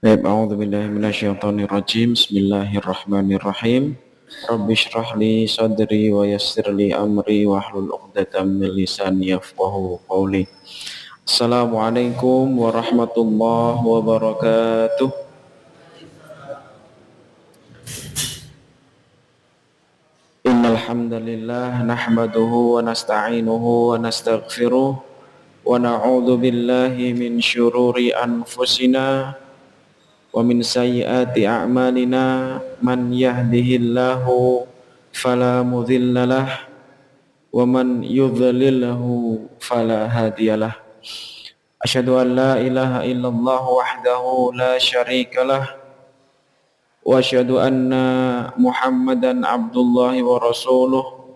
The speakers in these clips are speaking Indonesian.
Baik, a'udzubillahi minasyaitonirrajim. Bismillahirrahmanirrahim. Rabbi shrah li sadri wa yassir li amri wahlul 'uqdatam min lisani yafqahu qawli. Assalamualaikum warahmatullahi wabarakatuh. Innal hamdalillah nahmaduhu wa nasta'inuhu wa nastaghfiruh wa na'udzu billahi min syururi anfusina wa min sayyiati a'malina man yahdihillahu fala mudhillalah wa man yudhlilhu fala hadiyalah. Asyhadu an la ilaha illallah wahdahu la syarikalah wa asyhadu anna Muhammadan abdullahi wa rasuluh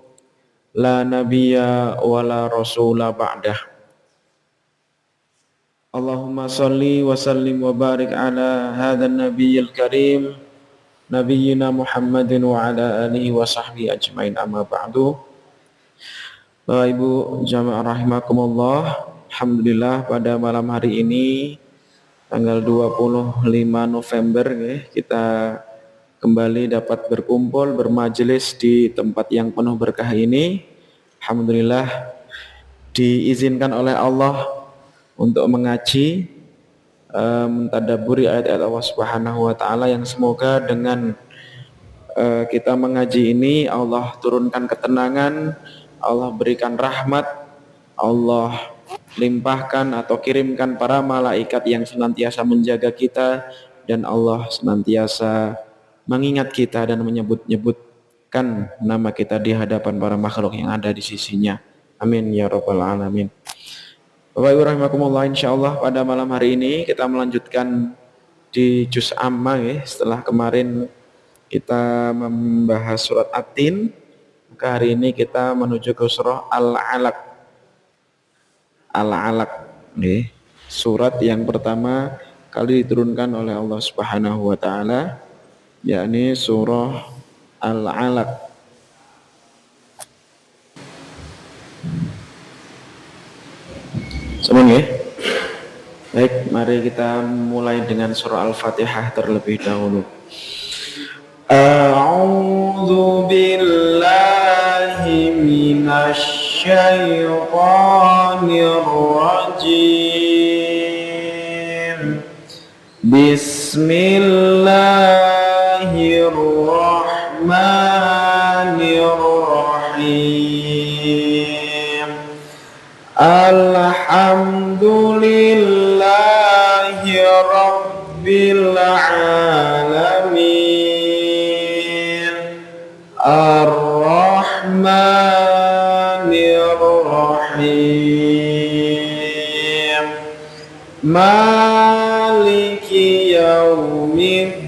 la nabiyya wa la rasula ba'dah. Allahumma salli wa sallim wa barik ala hadzal nabiyil karim nabiyyina Muhammadin wa ala alihi wa sahbihi ajmain, amma ba'du. Bapak Ibu jamaah rahimakumullah, alhamdulillah pada malam hari ini tanggal 25 November kita kembali dapat berkumpul bermajelis di tempat yang penuh berkah ini. Alhamdulillah diizinkan oleh Allah untuk mengaji, mentadabburi ayat-ayat Allah Subhanahu wa taala yang semoga dengan kita mengaji ini Allah turunkan ketenangan, Allah berikan rahmat, Allah limpahkan atau kirimkan para malaikat yang senantiasa menjaga kita, dan Allah senantiasa mengingat kita dan menyebut-nyebutkan nama kita di hadapan para makhluk yang ada di sisinya. Amin ya rabbal alamin. Bapak Ibu rahimakumullah, insyaallah pada malam hari ini kita melanjutkan di juz amma setelah kemarin kita membahas surat At-Tin, maka hari ini kita menuju ke surah Al-Alaq. Al-Alaq surat yang pertama kali diturunkan oleh Allah Subhanahu wa taala, yakni surah Al-Alaq. Semuanya. Baik, mari kita mulai dengan surah Al-Fatihah terlebih dahulu. A'udzu billahi minasy syaithanir rajim. Bismillahirrahmanirrahim. Alhamdulillahi rabbil alamin. Ar-Rahmanir Rahim. Maliki yaumiddin.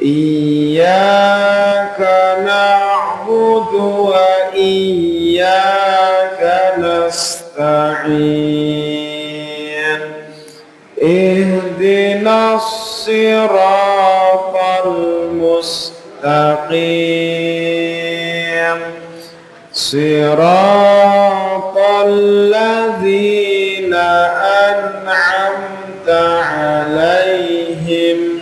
Iyyaka na'budu wa iyyaka nasta'in. Ihdinas siratal mustaqim. Siratal ladzina an'amta 'alaihim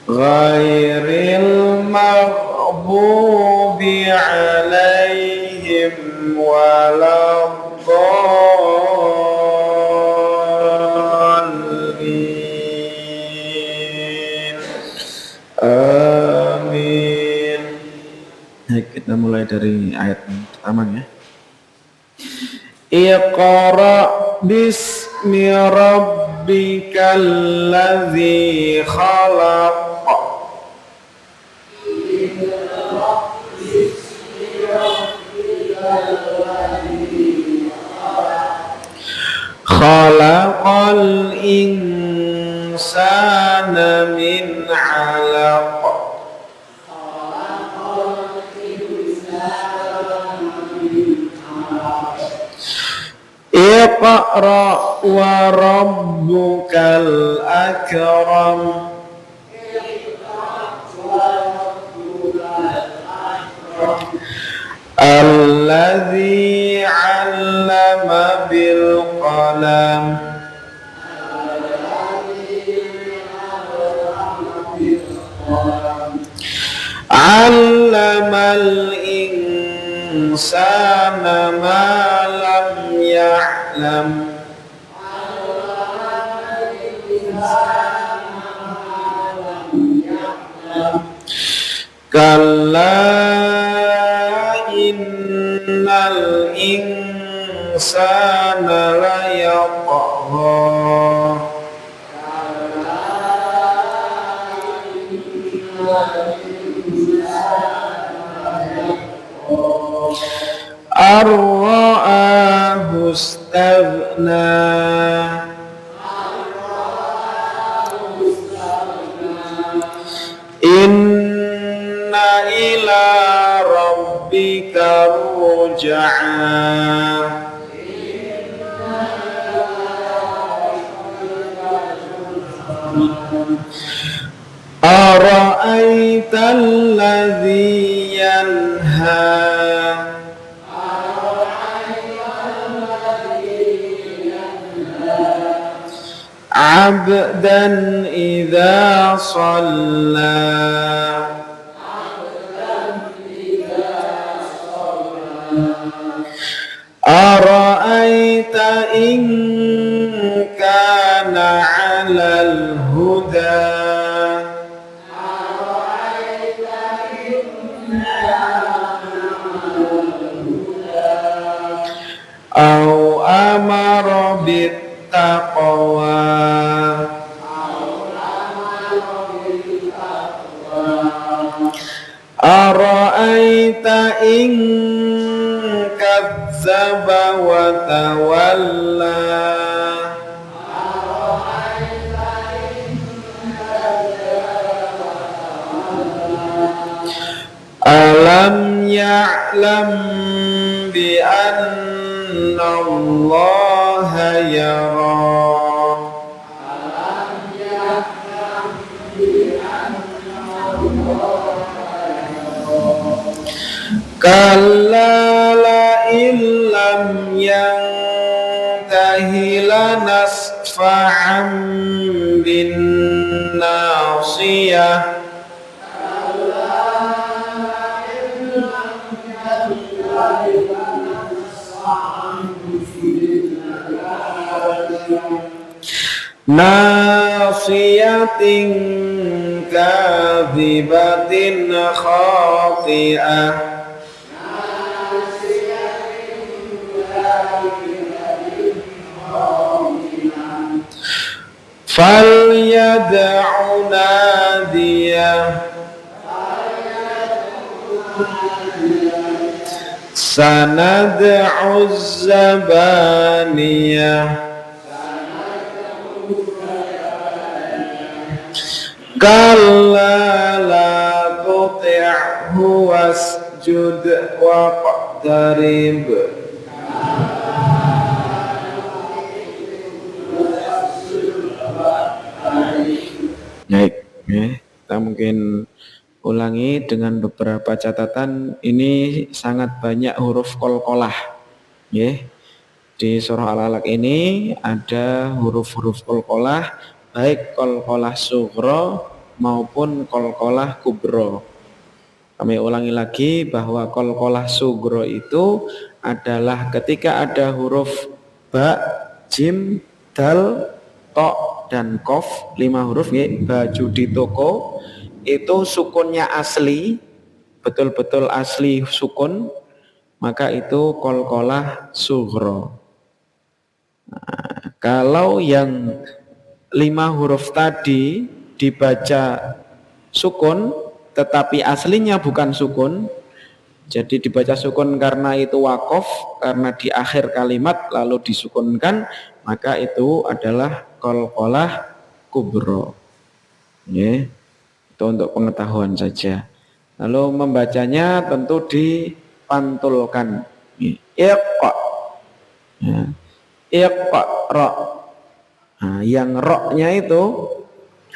ghairil maghdubi 'alaihim waladdallin. Amin. Baik, kita mulai dari ayat pertama ya. Iqra bismi rabbikal ladzi khalaq. Khalaqal insana min 'alaq. Iqra wa rabbukal akram. Alladzi 'allama bil qalam. 'allamal insana ma lam ya'lam. Kalla innal insana la yatgha. Ar-ra'ahu istaghna. Inna ila rabbika ruj'a. Ara'aita alladhi yanha. Abdan idza shalla. Ara'aita in kana 'alal huda. Au amara bittaqwa. Ara'aita in kadzdzaba wa tawalla. Alam ya'lam bi anna Allaha yara. Kalla la illam yantahi lanasfa'an bin nasiyah. Nasiyatin kadhibatin khati'ah. Falyad'u nadiyah. Sanad'u zabaniyah. Kalla la tuti'hu wasjud waqtarib. Baik, kita mungkin ulangi dengan beberapa catatan. Ini sangat banyak huruf qalqalah. Di surah Al-Alaq ini ada huruf-huruf qalqalah, baik qalqalah sughra maupun qalqalah kubra. Kami ulangi lagi bahwa qalqalah sughra itu adalah ketika ada huruf ba, jim, dal, to, dan kof, 5 huruf baju di toko, itu sukunnya asli, betul-betul asli sukun, maka itu qalqalah sughra. Nah, kalau yang 5 huruf tadi dibaca sukun tetapi aslinya bukan sukun, jadi dibaca sukun karena itu wakof, karena di akhir kalimat lalu disukunkan, maka itu adalah qalqalah kubra. Itu untuk pengetahuan saja. Lalu membacanya tentu dipantulkan. Iqra. Iqra. Nah, yang roknya itu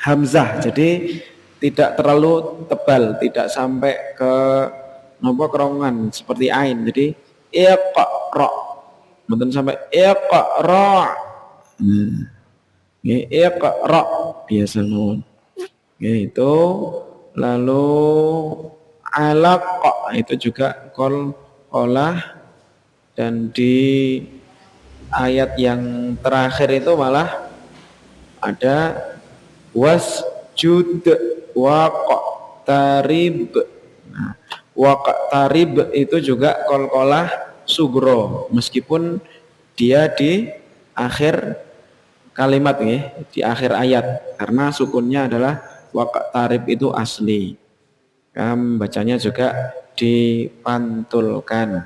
hamzah, jadi tidak terlalu tebal, tidak sampai ke kerongkongan seperti ain. Jadi iqra, bukan sampai iqra. Iqra biasa nun. Itu lalu alaqa itu juga qalqalah, dan di ayat yang terakhir itu malah ada wasjud waqtarib. Nah, waqtarib itu juga qalqalah sugro, meskipun dia di akhir kalimat ya, di akhir ayat, karena sukunnya adalah waqtarib itu asli. Bacanya juga dipantulkan.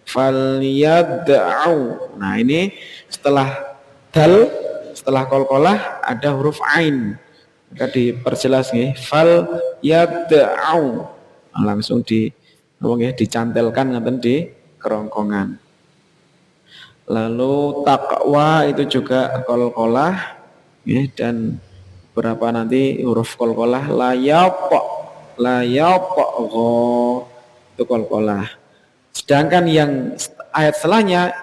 Falyad'u. Nah, ini setelah dal, setelah qalqalah ada huruf ain. Maka diperjelas nih, falyad'u. Langsung dicantelkan ngaten di kerongkongan. Lalu taqwa itu juga qalqalah dan berapa nanti huruf qalqalah layap gho itu qalqalah. Sedangkan yang ayat setelahnya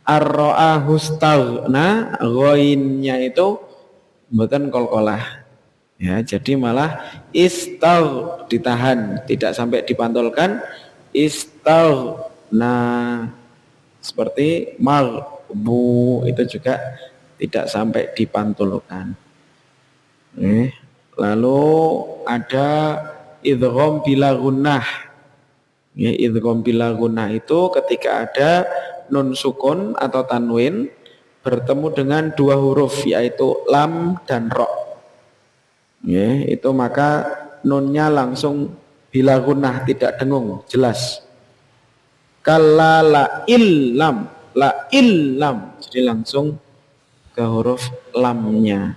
ar-ra'ahu staghna, ghainnya itu mboten qalqalah. Ya, jadi malah istagh ditahan, tidak sampai dipantulkan, istaghna. Seperti maghbu itu juga tidak sampai dipantulkan. Lalu ada idgham bila gunnah. Idgham bila gunnah itu ketika ada nun sukun atau tanwin bertemu dengan dua huruf, yaitu lam dan ro. Itu maka nunnya langsung bila gunnah, tidak dengung, jelas. Kalla la illam, jadi langsung ke huruf lamnya.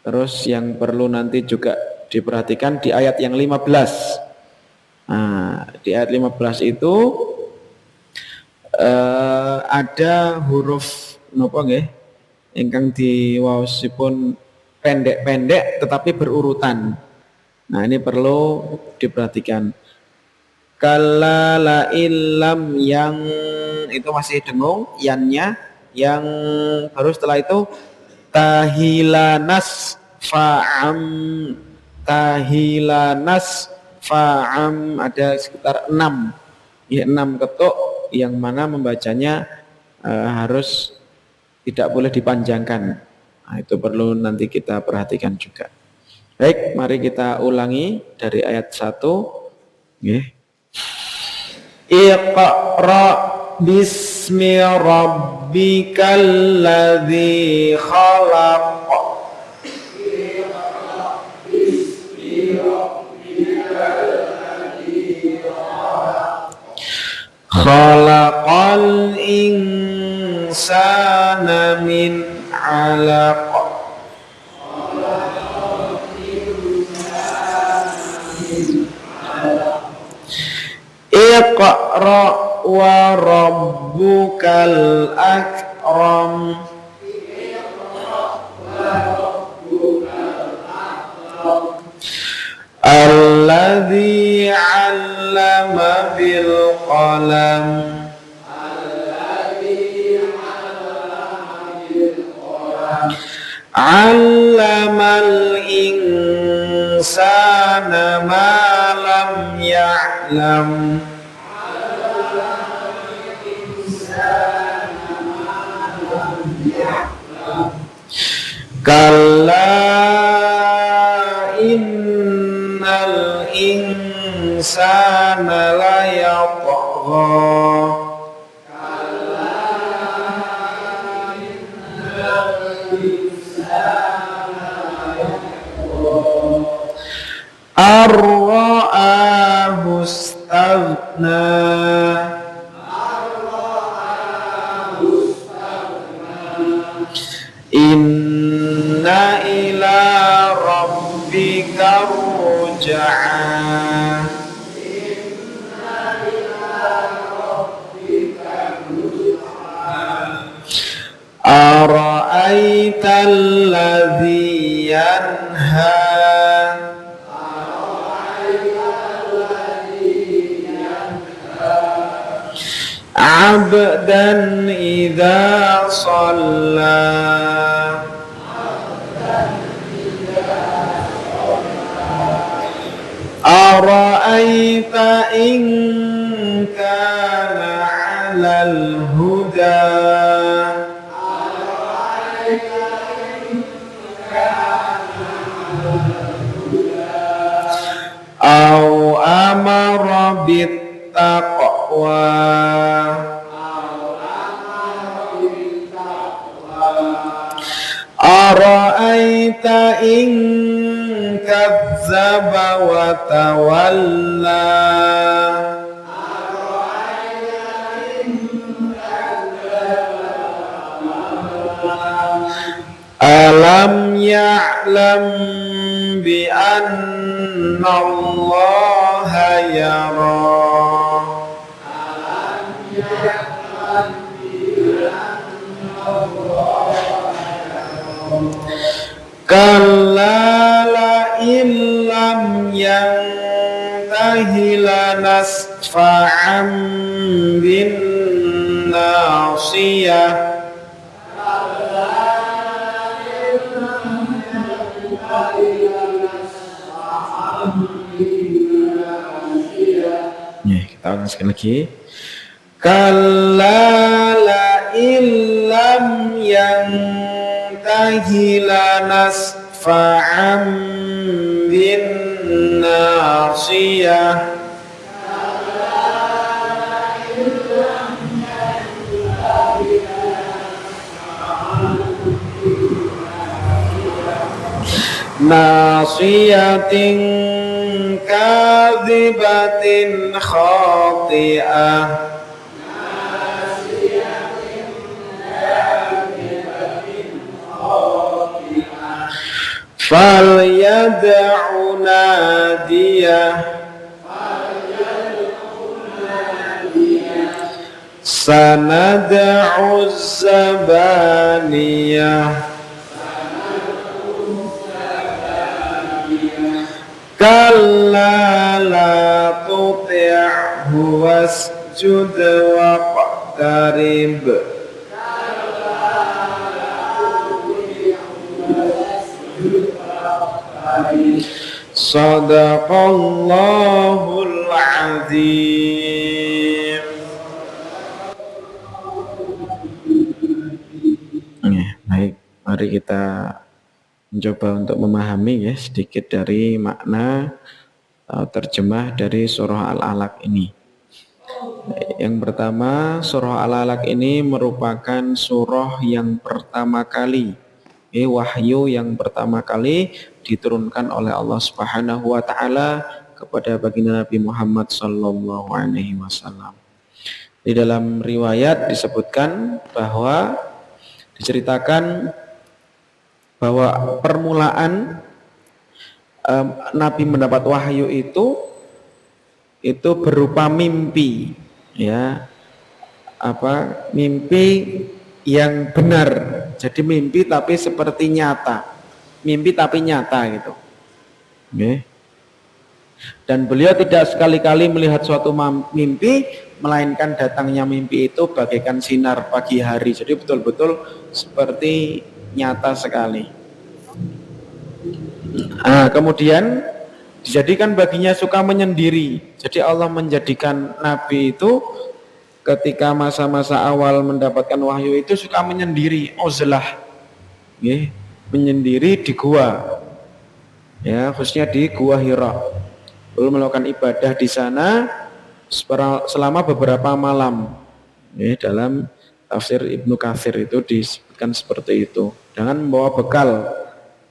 Terus yang perlu nanti juga diperhatikan di ayat yang 15. Nah, di ayat 15 itu ada huruf nopo nggih ingkang diwaosipun pendek-pendek tetapi berurutan. Nah, ini perlu diperhatikan. Kalla la illam, yang itu masih dengung, yannya, yang baru setelah itu tahilanas fa'am, ada sekitar 6 ketuk yang mana membacanya harus tidak boleh dipanjangkan. Nah, itu perlu nanti kita perhatikan juga. Baik, mari kita ulangi dari ayat 1. Iqra bismi rabbikal ladzi khalaq. Khalaqal insana min 'alaq. Iqra wa rabbukal akram. Alladzi 'allama bil qalam. Allamal insana ma lam ya'lam. Kalla innal insana la yatgha. Ar-ra'ahu istaghna. Inna ila rabbika ruj'a. Ara'aita alladhi yanha. Abdan idza shalla. ara'aita in kana 'alal huda au amara bittaqwa ara'aita in kadzdzaba wa tawalla alam ya'lam bi anna Allaha yara kalla la illam yantahi lanasfa'an bin nasiyah kita ulang sekali lagi. Kalla la illam yantahi lanasfa'an bin nasiyah nasiyatin kadzibatin khati'ah falyad'u nadiyah sanad'u zabaniyah kalla la tuti'hu wasjud waqtarib Shadaqallahul azim. Baik, mari kita mencoba untuk memahami ya sedikit dari makna atau terjemah dari surah Al-Alaq ini. Yang pertama, surah Al-Alaq ini merupakan surah yang pertama kali, wahyu yang pertama kali diturunkan oleh Allah Subhanahu wa taala kepada baginda Nabi Muhammad sallallahu alaihi wasallam. Di dalam riwayat disebutkan bahwa diceritakan bahwa permulaan Nabi mendapat wahyu itu berupa mimpi, ya, mimpi yang benar. Jadi mimpi tapi seperti nyata, mimpi tapi nyata gitu. Okay. Dan beliau tidak sekali-kali melihat suatu mimpi, melainkan datangnya mimpi itu bagaikan sinar pagi hari. Jadi betul-betul seperti nyata sekali. Kemudian dijadikan baginya suka menyendiri. Jadi Allah menjadikan Nabi itu ketika masa-masa awal mendapatkan wahyu itu suka menyendiri, uzlah, menyendiri di gua, ya, khususnya di Gua Hira. Lalu melakukan ibadah di sana selama beberapa malam. Dalam tafsir Ibnu Katsir itu disebutkan seperti itu. Dengan membawa bekal,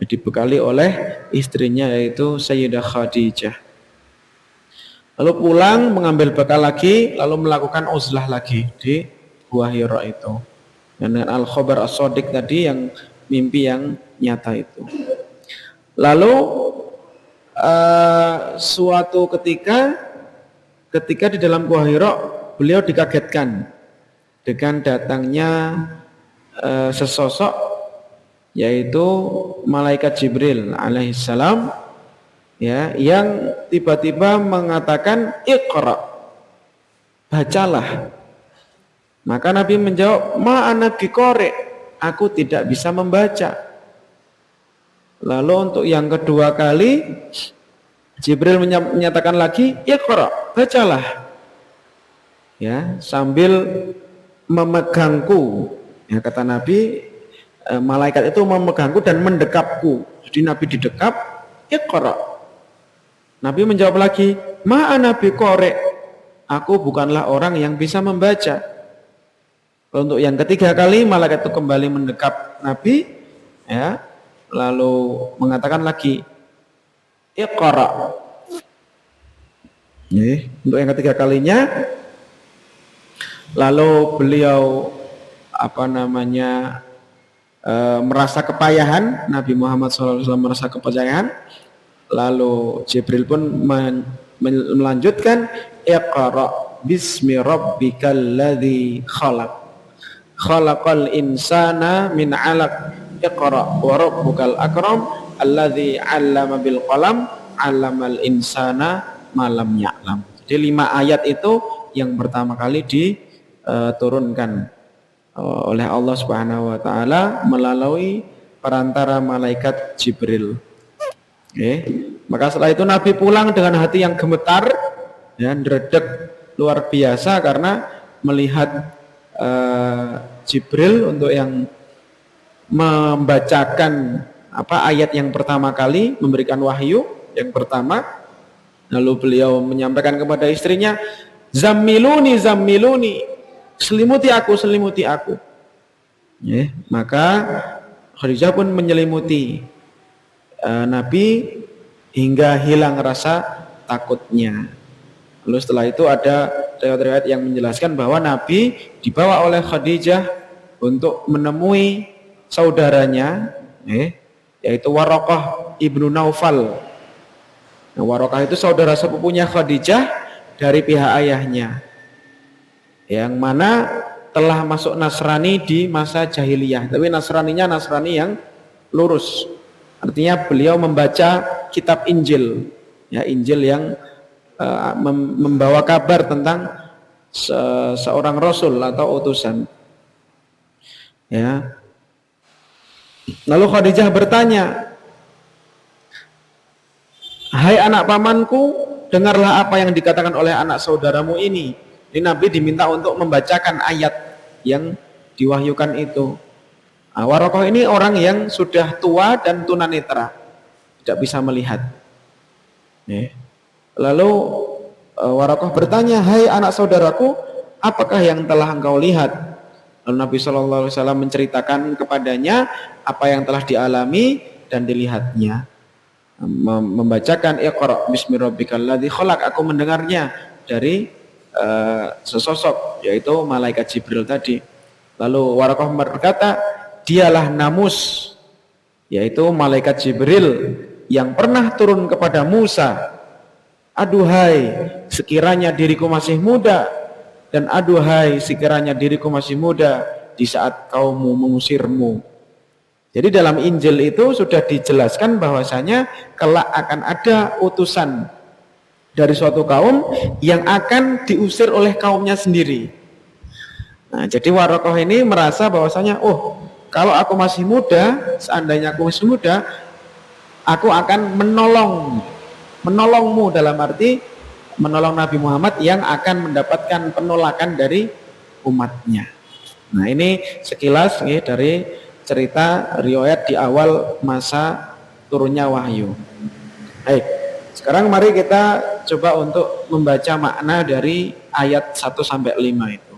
dibekali oleh istrinya yaitu Sayyidah Khadijah. Lalu pulang mengambil bekal lagi, lalu melakukan uzlah lagi di Gua Hira itu. Dan dengan al-khabar as-shadiq tadi yang mimpi yang nyata itu. Lalu suatu ketika di dalam Gua Hira beliau dikagetkan dengan datangnya sesosok yaitu malaikat Jibril alaihissalam, ya, yang tiba-tiba mengatakan Iqra, bacalah. Maka Nabi menjawab, ma ana biqari, aku tidak bisa membaca. Lalu untuk yang kedua kali Jibril menyatakan lagi, Iqra, bacalah. Ya, sambil memegangku. Ya, kata Nabi, malaikat itu memegangku dan mendekapku. Jadi Nabi didekap, Iqra. Nabi menjawab lagi, Ma ana biqari'. Aku bukanlah orang yang bisa membaca. Untuk yang ketiga kali malaikat itu kembali mendekap Nabi, ya, lalu mengatakan lagi, Iqra. Untuk yang ketiga kalinya, lalu beliau merasa kepayahan, Nabi Muhammad SAW merasa kepayahan, lalu Jibril pun melanjutkan, Iqra bismi rabbikal ladzi khalaq, khalaqal insana min 'alaq, Iqra wa rabbukal akram alladzi 'allama bil qalam 'allamal insana ma lam ya'lam. Jadi 5 ayat itu yang pertama kali diturunkan oleh Allah Subhanahu wa taala melalui perantara malaikat Jibril. Maka setelah itu Nabi pulang dengan hati yang gemetar dan dredeg luar biasa karena melihat Jibril untuk yang membacakan ayat yang pertama kali, memberikan wahyu yang pertama. Lalu beliau menyampaikan kepada istrinya, Zammiluni, zammiluni, selimuti aku, selimuti aku. Maka Khadijah pun menyelimuti Nabi hingga hilang rasa takutnya. Lalu setelah itu ada riwayat-riwayat yang menjelaskan bahwa Nabi dibawa oleh Khadijah untuk menemui saudaranya, yaitu Waraqah ibnu Naufal. Nah, Waraqah itu saudara sepupunya Khadijah dari pihak ayahnya, yang mana telah masuk Nasrani di masa jahiliyah, tapi Nasraninya Nasrani yang lurus. Artinya beliau membaca kitab Injil, ya, Injil yang membawa kabar tentang seorang rasul atau utusan. Ya. Lalu Khadijah bertanya, Hai anak pamanku, dengarlah apa yang dikatakan oleh anak saudaramu ini. Ini Nabi diminta untuk membacakan ayat yang diwahyukan itu. Waraqah ini orang yang sudah tua dan tunanetra, tidak bisa melihat. Lalu Waraqah bertanya, Hai anak saudaraku, apakah yang telah engkau lihat? Lalu Nabi SAW menceritakan kepadanya apa yang telah dialami dan dilihatnya. Membacakan Iqra bismi rabbikal ladzi khalaq. Aku mendengarnya dari sesosok, yaitu malaikat Jibril tadi. Lalu Waraqah berkata, dialah Namus, yaitu malaikat Jibril yang pernah turun kepada Musa. Aduhai sekiranya diriku masih muda, dan aduhai sekiranya diriku masih muda di saat kaummu mengusirmu. Jadi dalam Injil itu sudah dijelaskan bahwasanya kelak akan ada utusan dari suatu kaum yang akan diusir oleh kaumnya sendiri. Nah, jadi Waraqah ini merasa bahwasanya, kalau aku masih muda, seandainya aku masih muda, aku akan menolongmu, dalam arti menolong Nabi Muhammad yang akan mendapatkan penolakan dari umatnya. Nah, ini sekilas dari cerita riwayat di awal masa turunnya wahyu. Baik, sekarang mari kita coba untuk membaca makna dari ayat 1-5 itu.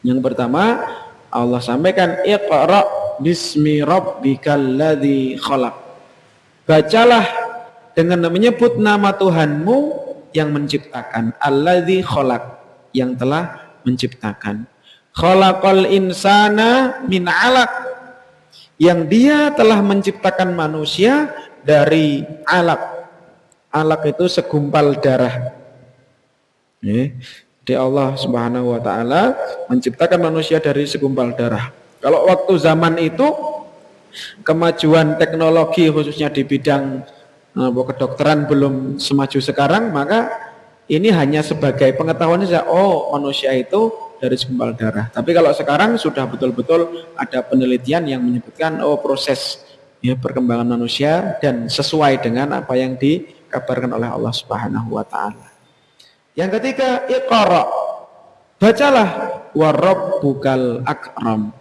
Yang pertama, Allah sampaikan, Iqra bismi rabbikal ladzi khalaq. Bacalah dengan menyebut nama Tuhanmu yang menciptakan, alladzi khalaq, yang telah menciptakan. Khalaqal insana min 'alaq, yang dia telah menciptakan manusia dari alaq. Alaq itu segumpal darah. Jadi Allah Subhanahu wa taala menciptakan manusia dari segumpal darah. Kalau waktu zaman itu kemajuan teknologi khususnya di bidang kedokteran belum semaju sekarang, maka ini hanya sebagai pengetahuan saja, manusia itu dari segumpal darah. Tapi kalau sekarang sudah betul-betul ada penelitian yang menyebutkan proses perkembangan manusia dan sesuai dengan apa yang dikatakan dikabarkan oleh Allah Subhanahu wa taala. Yang ketiga, iqra. Bacalah wa rabbukal akram.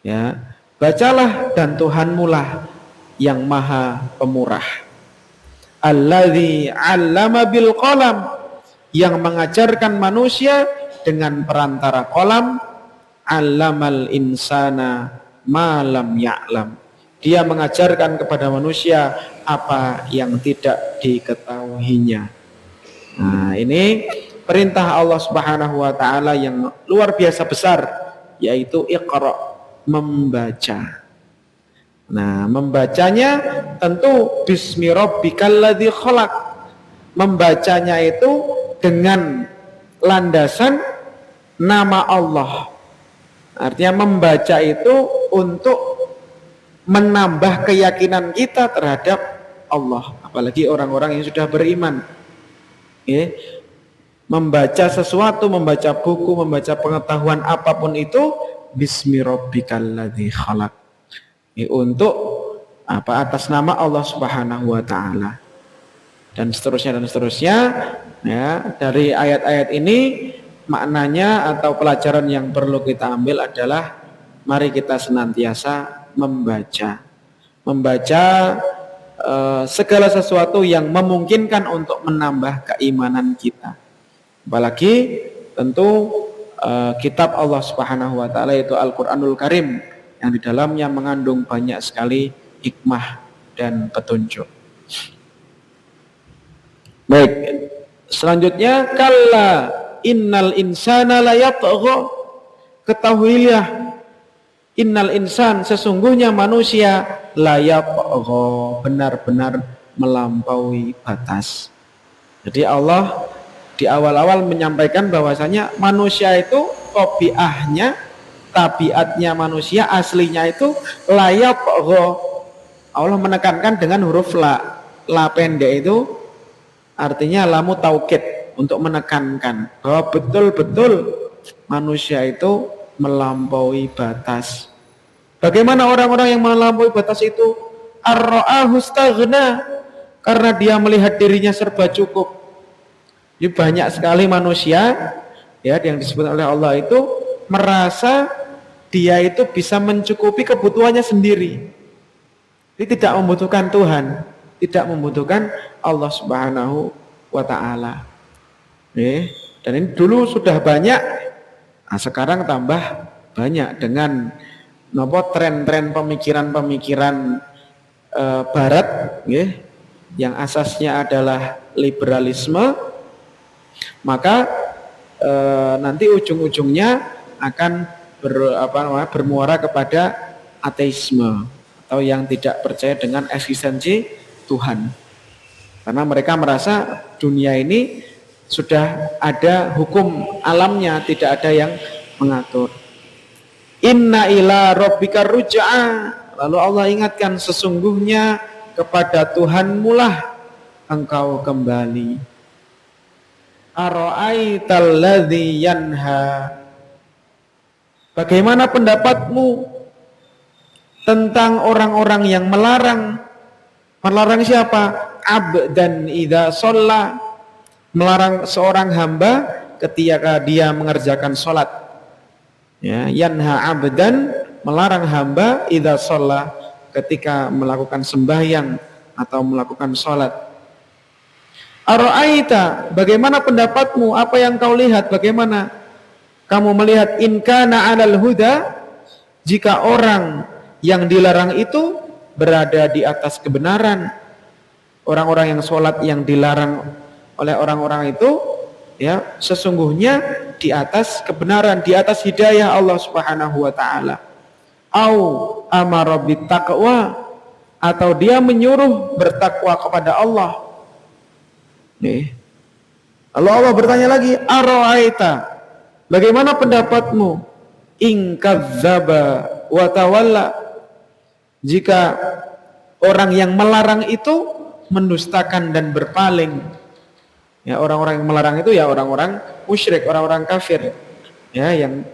Ya, bacalah dan Tuhanmu lah yang Maha Pemurah. Alladzi 'allama bil qalam, yang mengajarkan manusia dengan perantara qalam. 'Allamal insana ma lam ya'lam. Dia mengajarkan kepada manusia apa yang tidak diketahuinya. Nah, ini perintah Allah Subhanahu wa taala yang luar biasa besar, yaitu iqra, membaca. Nah, membacanya tentu bismi rabbikal ladzi khalaq. Membacanya itu dengan landasan nama Allah. Artinya membaca itu untuk menambah keyakinan kita terhadap Allah, apalagi orang-orang yang sudah beriman. Ya. Membaca sesuatu, membaca buku, membaca pengetahuan apapun itu bismi rabbikal ladzi khalaq. Untuk atas nama Allah Subhanahu wa taala. Dan seterusnya. Ya, dari ayat-ayat ini maknanya atau pelajaran yang perlu kita ambil adalah mari kita senantiasa membaca segala sesuatu yang memungkinkan untuk menambah keimanan kita. Apalagi tentu kitab Allah Subhanahu wa taala, yaitu Al-Qur'anul Karim, yang di dalamnya mengandung banyak sekali hikmah dan petunjuk. Baik, selanjutnya kalla innal insana la yatgha. Ketahuilah, innal insan, sesungguhnya manusia, la yatgha, benar-benar melampaui batas. Jadi Allah di awal-awal menyampaikan bahwasanya manusia itu tabiatnya manusia aslinya itu la yatgha. Allah menekankan dengan huruf la pendek itu artinya lamu taukid, untuk menekankan bahwa betul-betul manusia itu melampaui batas. Bagaimana orang-orang yang melampaui batas itu? Ar-ra'ahu staghna, karena dia melihat dirinya serba cukup. Jadi banyak sekali manusia ya yang disebut oleh Allah itu merasa dia itu bisa mencukupi kebutuhannya sendiri. Dia tidak membutuhkan Tuhan, tidak membutuhkan Allah Subhanahu wa taala. Dan ini dulu sudah banyak, nah sekarang tambah banyak dengan tren-tren pemikiran-pemikiran barat yang asasnya adalah liberalisme. Maka nanti ujung-ujungnya akan bermuara kepada ateisme atau yang tidak percaya dengan eksistensi Tuhan, karena mereka merasa dunia ini sudah ada hukum alamnya, tidak ada yang mengatur. Inna ila rabbika ruj'a, lalu Allah ingatkan sesungguhnya kepada Tuhanmu lah engkau kembali. Ara'aital ladzi yanha, bagaimana pendapatmu tentang orang-orang yang melarang siapa? Abdan idza shalla, melarang seorang hamba ketika dia mengerjakan sholat. Ya, yanha abdan, melarang hamba idza shalla, ketika melakukan sembahyang atau melakukan sholat. Ara'aita, bagaimana pendapatmu? Apa yang kau lihat? Bagaimana kamu melihat? In kana 'alal huda, jika orang yang dilarang itu berada di atas kebenaran. Orang-orang yang sholat yang dilarang oleh orang-orang itu ya sesungguhnya di atas kebenaran, di atas hidayah Allah Subhanahu wa taala. Au amara bittaqwa, atau dia menyuruh bertakwa kepada Allah. Lalu Allah bertanya lagi, ara'aita, bagaimana pendapatmu? In kadzdzaba wa tawalla, jika orang yang melarang itu mendustakan dan berpaling. Ya, orang-orang yang melarang itu ya orang-orang musyrik, orang-orang kafir, ya, yang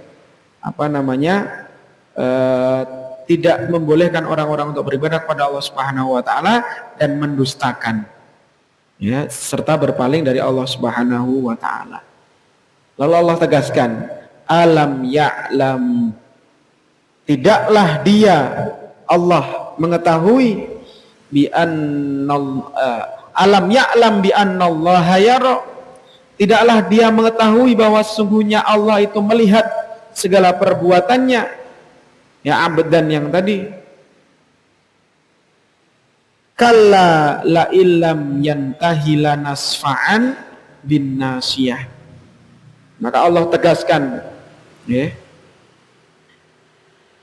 tidak membolehkan orang-orang untuk beribadah kepada Allah Subhanahu wa taala dan mendustakan. ya, serta berpaling dari Allah Subhanahu wa taala. Lalu Allah tegaskan, alam ya'lam, tidaklah dia Allah mengetahui alam ya'lam bi annallaha yara, tidaklah dia mengetahui bahwa sesungguhnya Allah itu melihat segala perbuatannya. Ya, abdan yang tadi, kalla la illam yantahi lanasfa'an bin nasiyah. Maka Allah tegaskan, ya,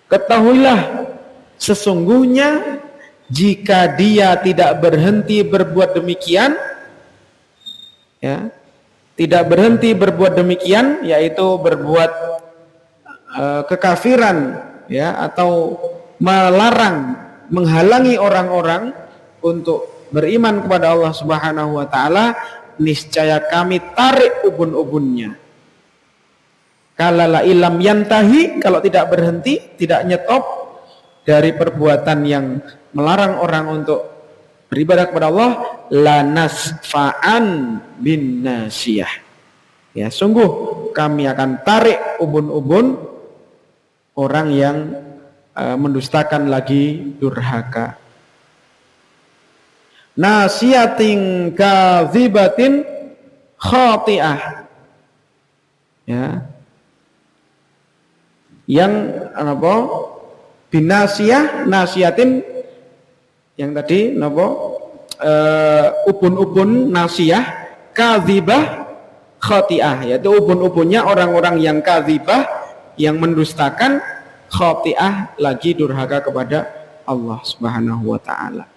ketahuilah sesungguhnya jika dia tidak berhenti berbuat demikian, ya, tidak berhenti berbuat demikian, yaitu berbuat kekafiran, ya, atau melarang, menghalangi orang-orang untuk beriman kepada Allah Subhanahu wa taala, niscaya kami tarik ubun-ubunnya. Kalala ilam yantahi, kalau tidak berhenti, tidak nyetop dari perbuatan yang melarang orang untuk beribadah kepada Allah, lanasfa'an bin nasiyah. Ya, sungguh kami akan tarik ubun-ubun orang yang mendustakan lagi durhaka. Nasiyatin kadzibatin khati'ah. Ya. Yang apa? Binasiyah, nasiyatin yang tadi apa? Ubun-ubun nasiyah, kadzibah khati'ah, yaitu ubun-ubunnya orang-orang yang kadzibah, yang mendustakan, khati'ah lagi durhaka kepada Allah Subhanahu wa taala.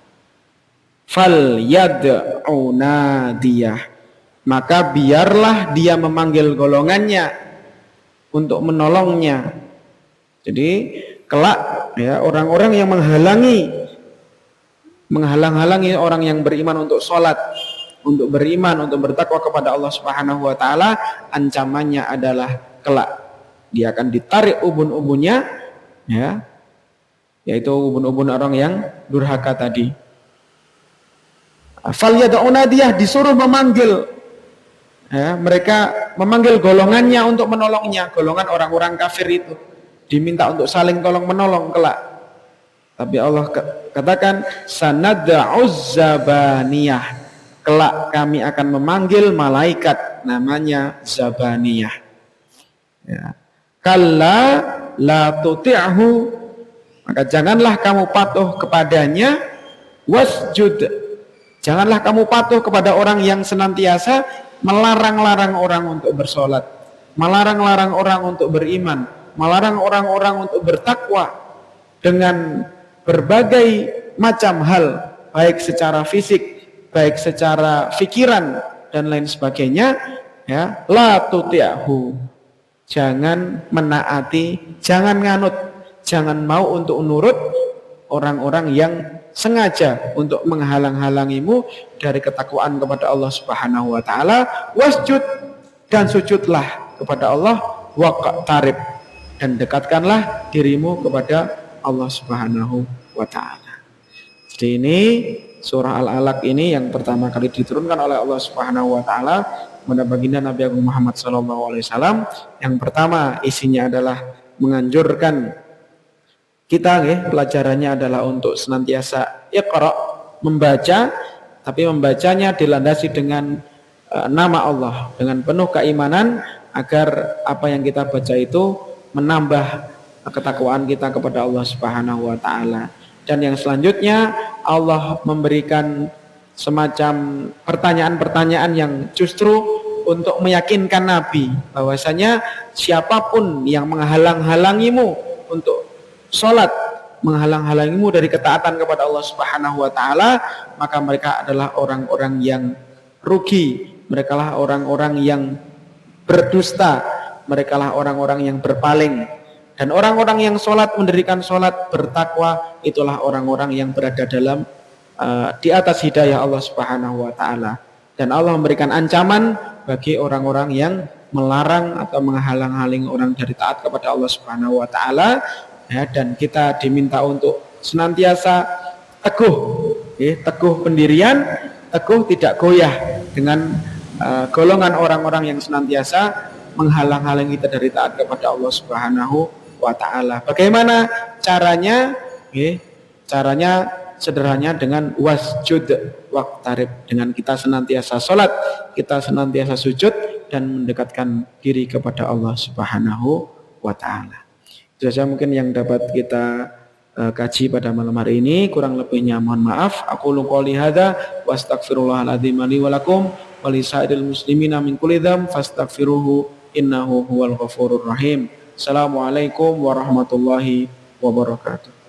Fal yad'u nadiyah, maka biarlah dia memanggil golongannya untuk menolongnya. Jadi kelak, ya, orang-orang yang menghalang-halangi orang yang beriman untuk sholat, untuk beriman, untuk bertakwa kepada Allah Subhanahu wa taala, ancamannya adalah kelak dia akan ditarik ubun-ubunnya, ya, yaitu ubun-ubun orang yang durhaka tadi. Fal yad'u nadiyah, disuruh memanggil, ya, mereka memanggil golongannya untuk menolongnya, golongan orang-orang kafir itu diminta untuk saling tolong menolong kelak. Tapi Allah katakan sanad'uz zabaniyah, kelak kami akan memanggil malaikat namanya zabaniyah. Ya. Kalla la tuti'hu, maka janganlah kamu patuh kepadanya, wasjud, janganlah kamu patuh kepada orang yang senantiasa melarang-larang orang untuk bersolat, melarang-larang orang untuk beriman, melarang orang-orang untuk bertakwa dengan berbagai macam hal, baik secara fisik, baik secara pikiran dan lain sebagainya. Ya, la tuti'hu, jangan menaati, jangan nganut, jangan mau untuk nurut orang-orang yang sengaja untuk menghalang-halangimu dari ketakwaan kepada Allah Subhanahu wa taala. Wasjud, dan sujudlah kepada Allah, waqtarib, dan dekatkanlah dirimu kepada Allah Subhanahu wa taala. Jadi ini surah Al-Alaq ini yang pertama kali diturunkan oleh Allah Subhanahu wa taala kepada baginda Nabi Agung Muhammad sallallahu alaihi wasallam. Yang pertama isinya adalah menganjurkan kita, pelajarannya adalah untuk senantiasa iqra, membaca, tapi membacanya dilandasi dengan nama Allah, dengan penuh keimanan, agar apa yang kita baca itu menambah ketakwaan kita kepada Allah Subhanahu wa taala. Dan yang selanjutnya Allah memberikan semacam pertanyaan-pertanyaan yang justru untuk meyakinkan Nabi bahwasanya siapapun yang menghalang-halangimu untuk sholat, menghalang-halangimu dari ketaatan kepada Allah Subhanahu wa taala, maka mereka adalah orang-orang yang rugi, mereka lah orang-orang yang berdusta, mereka lah orang-orang yang berpaling. Dan orang-orang yang sholat, mendirikan sholat, bertakwa, itulah orang-orang yang berada dalam di atas hidayah Allah Subhanahu wa taala. Dan Allah memberikan ancaman bagi orang-orang yang melarang atau menghalang-halangi orang dari taat kepada Allah Subhanahu wa taala. Ya, dan kita diminta untuk senantiasa teguh pendirian teguh, tidak goyah dengan golongan orang-orang yang senantiasa menghalang-halangi kita dari taat kepada Allah Subhanahu wa taala. Bagaimana caranya? Caranya sederhananya dengan wasjud waqtarib, dengan kita senantiasa salat, kita senantiasa sujud dan mendekatkan diri kepada Allah Subhanahu wa taala. Itu saja mungkin yang dapat kita kaji pada malam hari ini. Kurang lebihnya mohon maaf. Aku qouli hadza wa astaghfirullahaladzim li wa lakum wa lisairil muslimina min kulli dzam fastaghfiruhu innahu huwal ghafurur rahim. Assalamualaikum warahmatullahi wabarakatuh.